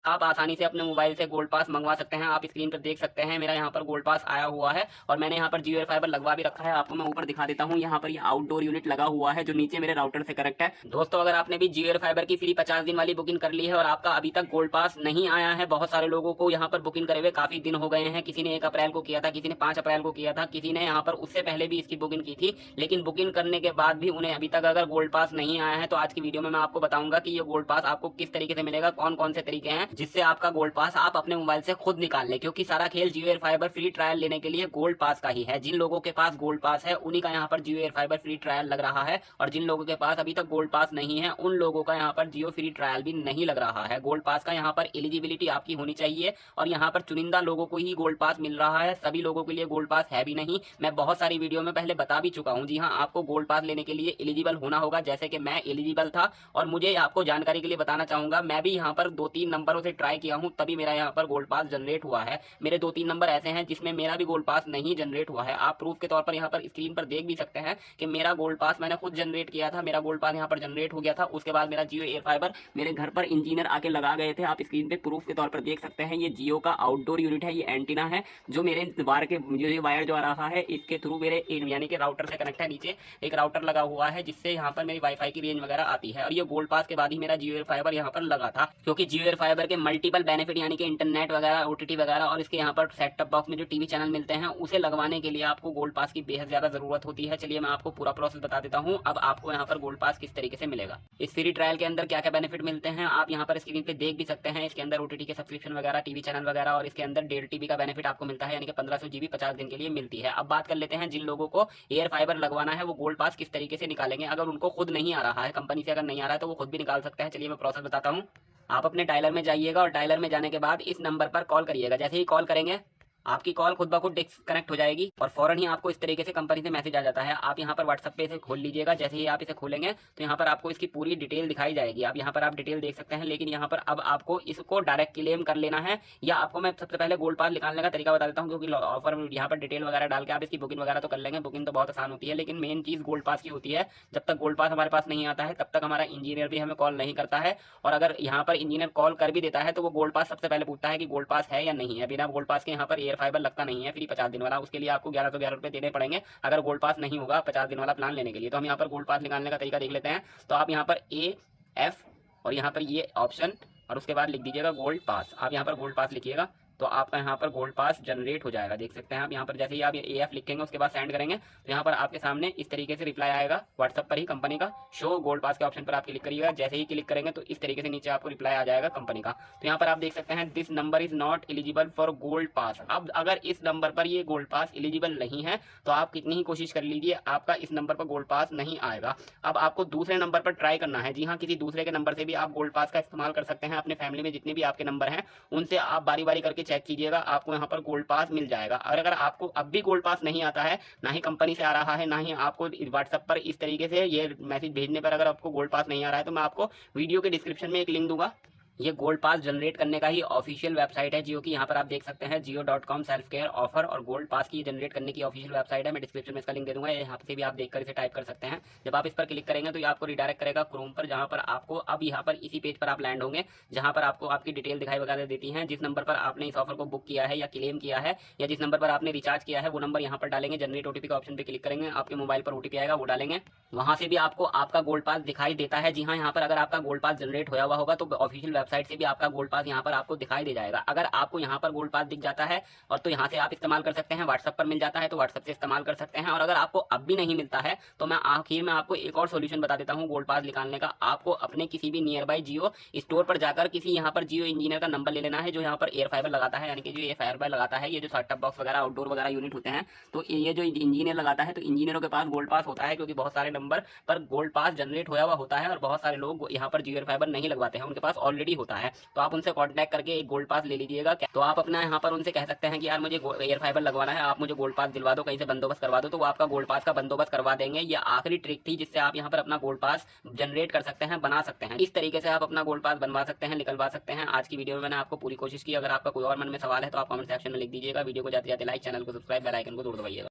आप आसानी से अपने मोबाइल से गोल्ड पास मंगवा सकते हैं। आप स्क्रीन पर देख सकते हैं मेरा यहाँ पर गोल्ड पास आया हुआ है और मैंने यहाँ पर जियो फाइबर लगवा भी रखा है। आपको मैं ऊपर दिखा देता हूँ, यहाँ पर ये आउटडोर यूनिट लगा हुआ है जो नीचे मेरे राउटर से कनेक्ट है। दोस्तों, अगर आपने भी जियो फाइबर की फ्री 50 दिन वाली बुकिंग कर ली है और आपका अभी तक गोल्ड पास नहीं आया है, बहुत सारे लोगों को यहाँ पर बुकिंग करे हुए काफी दिन हो गए हैं। किसी ने 1 अप्रैल को किया था, किसी ने 5 अप्रैल को किया था, किसी ने यहाँ पर उससे पहले भी इसकी बुकिंग की थी, लेकिन बुकिंग करने के बाद भी उन्हें अभी तक अगर गोल्ड पास नहीं आया है, तो आज की वीडियो में मैं आपको बताऊंगा कि ये गोल्ड पास आपको किस तरीके से मिलेगा, कौन कौन से तरीके हैं जिससे आपका गोल्ड पास आप अपने मोबाइल से खुद निकाल ले। क्योंकि सारा खेल जियो एयर फाइबर फ्री ट्रायल लेने के लिए गोल्ड पास का ही है। जिन लोगों के पास गोल्ड पास है उन्हीं का यहाँ पर जियो एयर फाइबर फ्री ट्रायल लग रहा है, और जिन लोगों के पास अभी तक गोल्ड पास नहीं है उन लोगों का यहाँ पर जियो फ्री ट्रायल भी नहीं लग रहा है। गोल्ड पास का यहाँ पर एलिजिबिलिटी आपकी होनी चाहिए और यहाँ पर चुनिंदा लोगों को ही गोल्ड पास मिल रहा है, सभी लोगों के लिए गोल्ड पास है भी नहीं। मैं बहुत सारी वीडियो में पहले बता भी चुका हूँ। जी हाँ, आपको गोल्ड पास लेने के लिए एलिजिबल होना होगा, जैसे कि मैं एलिजिबल था। और मुझे आपको जानकारी के लिए बताना चाहूंगा, मैं भी यहाँ पर 2-3 नंबरों से ट्राई किया हूँ, तभी मेरा यहाँ पर गोल्ड पास जनरेट हुआ है। मेरे 2-3 नंबर ऐसे हैं जिसमें मेरा भी गोल्ड पास नहीं जनरेट हुआ है। आप प्रूफ के तौर पर यहाँ पर स्क्रीन पर देख भी सकते हैं कि मेरा गोल्ड पास मैंने खुद जनरेट किया था, मेरा गोल्ड पास यहाँ पर जनरेट हो गया था। उसके बाद मेरा जियो एयर फाइबर मेरे घर पर इंजीनियर आके लगा गए थे। आप स्क्रीन पे प्रूफ के तौर पर देख सकते हैं, ये जियो का आउटडोर यूनिट है, ये एंटीना है जो मेरे वायर के जो ये वायर जो आ रहा है इसके थ्रू मेरे यानी कि राउटर से कनेक्ट है। नीचे एक राउटर लगा हुआ है जिससे यहाँ पर मेरी वाईफाई की रेंज वगैरह आती है। और ये गोल्ड पास के बाद ही मेरा जियो एयर फाइबर यहाँ पर लगा था, क्योंकि जियो एयर फाइबर के मल्टीपल बेनिफिट यानी कि इंटरनेट वगैरह, ओटीटी वगैरह और इसके यहाँ पर सेट टॉप बॉक्स में जो टीवी चैनल मिलते हैं उसे लगवाने के लिए आपको गोल्ड पास की बेहद ज्यादा जरूरत होती है। चलिए मैं आपको पूरा प्रोसेस बता देता हूँ। अब आपको यहाँ पर गोल्ड पास किस तरीके से मिलेगा, इस फ्री ट्रायल के अंदर क्या क्या बेनिफिट मिलते हैं आप यहाँ पर स्क्रीन पे देख भी सकते हैं। इसके अंदर ओटीटी के सब्सक्रिप्शन वगैरह, टीवी चैनल वगैरह और इसके अंदर 1.5 टीबी का बेनिफिट आपको मिलता है, यानी कि 1500 जीबी 50 दिन के लिए मिलती है। अब बात कर लेते हैं जिन लोगों को एयर फाइबर लगवाना है वो गोल्ड पास किस तरीके से निकालेंगे। अगर उनको खुद नहीं आ रहा है, कंपनी से अगर नहीं आ रहा है, तो वो खुद भी निकाल सकते हैं। चलिए मैं प्रोसेस बताता हूँ। आप अपने डायलर में जाइएगा और डायलर में जाने के बाद इस नंबर पर कॉल करिएगा। जैसे ही कॉल करेंगे आपकी कॉल खुद ब खुद डिस्कनेक्ट हो जाएगी और फौरन ही आपको इस तरीके से कंपनी से मैसेज आ जाता है। आप यहाँ पर व्हाट्सएप पे इसे खोल लीजिएगा। जैसे ही आप इसे खोलेंगे तो यहाँ पर आपको इसकी पूरी डिटेल दिखाई जाएगी। आप यहाँ पर आप डिटेल देख सकते हैं, लेकिन यहाँ पर अब आपको इसको डायरेक्ट क्लेम कर लेना है, या आपको मैं सबसे पहले गोल्ड पास निकालने का तरीका बता देता हूँ। क्योंकि ऑफर यहाँ पर डिटेल वगैरह डाल के आप इसकी बुकिंग वगैरह तो कर लेंगे, बुकिंग तो बहुत आसान होती है, लेकिन मेन चीज़ गोल्ड पास की होती है। जब तक गोल्ड पास हमारे पास नहीं आता है तब तक हमारा इंजीनियर भी हमें कॉल नहीं करता है, और अगर यहाँ पर इंजीनियर कॉल कर भी देता है तो वो गोल्ड पास सबसे पहले पूछता है कि गोल्ड पास है या नहीं है। बिना गोल्ड पास के यहाँ पर एयर फाइबर लगता नहीं है फ्री 50 दिन वाला। उसके लिए आपको 1111 रुपये देने पड़ेंगे अगर गोल्ड पास नहीं होगा 50 दिन वाला प्लान लेने के लिए। तो हम यहाँ पर गोल्ड पास निकालने का तरीका देख लेते हैं। तो आप यहाँ पर AF और यहाँ पर ये ऑप्शन और उसके बाद लिख दीजिएगा गोल्ड पास। आप यहाँ पर गोल्ड पास लिखिएगा तो आपका यहाँ पर गोल्ड पास जनरेट हो जाएगा। देख सकते हैं आप यहाँ पर जैसे ही आप ये AF लिखेंगे उसके बाद सेंड करेंगे तो यहाँ पर आपके सामने इस तरीके से रिप्लाई आएगा व्हाट्सएप पर ही कंपनी का। शो गोल्ड पास के ऑप्शन पर आप क्लिक करिएगा। जैसे ही क्लिक करेंगे तो इस तरीके से नीचे आपको रिप्लाई आ जाएगा कंपनी का। तो यहाँ पर आप देख सकते हैं this number is not eligible for gold pass. अब अगर इस नंबर पर ये गोल्ड पास एलिजिबल नहीं है तो आप कितनी ही कोशिश कर लीजिए आपका इस नंबर पर गोल्ड पास नहीं आएगा। अब आपको दूसरे नंबर पर ट्राई करना है। जी हाँ, किसी दूसरे के नंबर से भी आप गोल्ड पास का इस्तेमाल कर सकते हैं। अपने फैमिली में जितने भी आपके नंबर हैं उनसे आप बारी बारी करके चेक कीजिएगा, आपको यहाँ पर गोल्ड पास मिल जाएगा। और अगर आपको अब भी गोल्ड पास नहीं आता है, ना ही कंपनी से आ रहा है, ना ही आपको व्हाट्सएप पर इस तरीके से ये मैसेज भेजने पर अगर आपको गोल्ड पास नहीं आ रहा है, तो मैं आपको वीडियो के डिस्क्रिप्शन में एक लिंक दूंगा। ये गोल्ड पास जनरेट करने का ही ऑफिशियल वेबसाइट है जियो की। यहाँ पर आप देख सकते हैं जियो.com सेल्फ केयर ऑफर और गोल्ड पास की जनरेट करने की ऑफिशियल वेबसाइट है। मैं डिस्क्रिप्शन में इसका लिंक दे दूंगा, यहाँ से भी आप देखकर इसे टाइप कर सकते हैं। जब आप इस पर क्लिक करेंगे तो ये आपको रिडायरेक्ट करेगा क्रोम पर, जहाँ पर आपको अब यहाँ पर इसी पेज पर आप लैंड होंगे, जहाँ पर आपको आपकी डिटेल दिखाई वगैरह देती है। जिस नंबर पर आपने इस ऑफर को बुक किया है या क्लेम किया है या जिस नंबर पर आपने रिचार्ज किया है वो नंबर यहाँ पर डालेंगे। जनरेट OTP का ऑप्शन पे क्लिक करेंगे, आपके मोबाइल पर OTP आएगा, वो डालेंगे। वहाँ से भी आपको आपका गोल्ड पास दिखाई देता है। जी हाँ, यहाँ पर अगर आपका गोल्ड पास जनरेट होया हुआ होगा तो ऑफिशियल वेबसाइट से भी आपका गोल्ड पास यहाँ पर आपको दिखाई दे जाएगा। अगर आपको यहाँ पर गोल्ड पास दिख जाता है और तो यहाँ से आप इस्तेमाल कर सकते हैं। व्हाट्सएप पर मिल जाता है तो व्हाट्सएप से इस्तेमाल कर सकते हैं। और अगर आपको अब भी नहीं मिलता है तो मैं आखिर में आपको एक और सोल्यूशन बता देता हूँ गोल्ड पास निकालने का। आपको अपने किसी भी नियर बाई जियो स्टोर पर जाकर किसी यहाँ पर जियो इंजीनियर का नंबर ले लेना है जो यहाँ पर एयर फाइबर लगाता है, यानी कि जो एयर फाइबर लगाता है, ये जो सेट टॉप बॉक्स वगैरह आउटडोर वगैरह यूनिट होते हैं, तो ये जो इंजीनियर लगाता है तो इंजीनियरों के पास गोल्ड पास होता है, क्योंकि बहुत सारे नंबर पर गोल्ड पास जनरेट होया हुआ होता है और बहुत सारे लोग यहाँ पर जियो फाइबर नहीं लगवाते हैं, उनके पास ऑलरेडी होता है। तो आप उनसे कॉन्टैक्ट करके एक गोल्ड पास ले लीजिएगा। तो आप अपना यहाँ पर उनसे कह सकते हैं कि यार मुझे एयर फाइबर लगवाना है, आप मुझे गोल्ड पास दिलवा दो, कहीं से बंदोबस्त करवा दो, तो वो आपका गोल्ड पास का बंदोबस्त करवा देंगे। ये आखिरी ट्रिक थी जिससे आप यहाँ पर अपना गोल्ड पास जनरेट कर सकते हैं, बना सकते हैं। इस तरीके से आप अपना गोल्ड पास बनवा सकते हैं, निकलवा सकते हैं। आज की वीडियो में मैंने आपको पूरी कोशिश की। अगर आपका कोई और मन में सवाल है तो आप कमेंट सेक्शन में लिख दीजिएगा। वीडियो को जाते जाते लाइक, चैनल को सब्सक्राइब, बेल आइकन को जरूर दबाइएगा।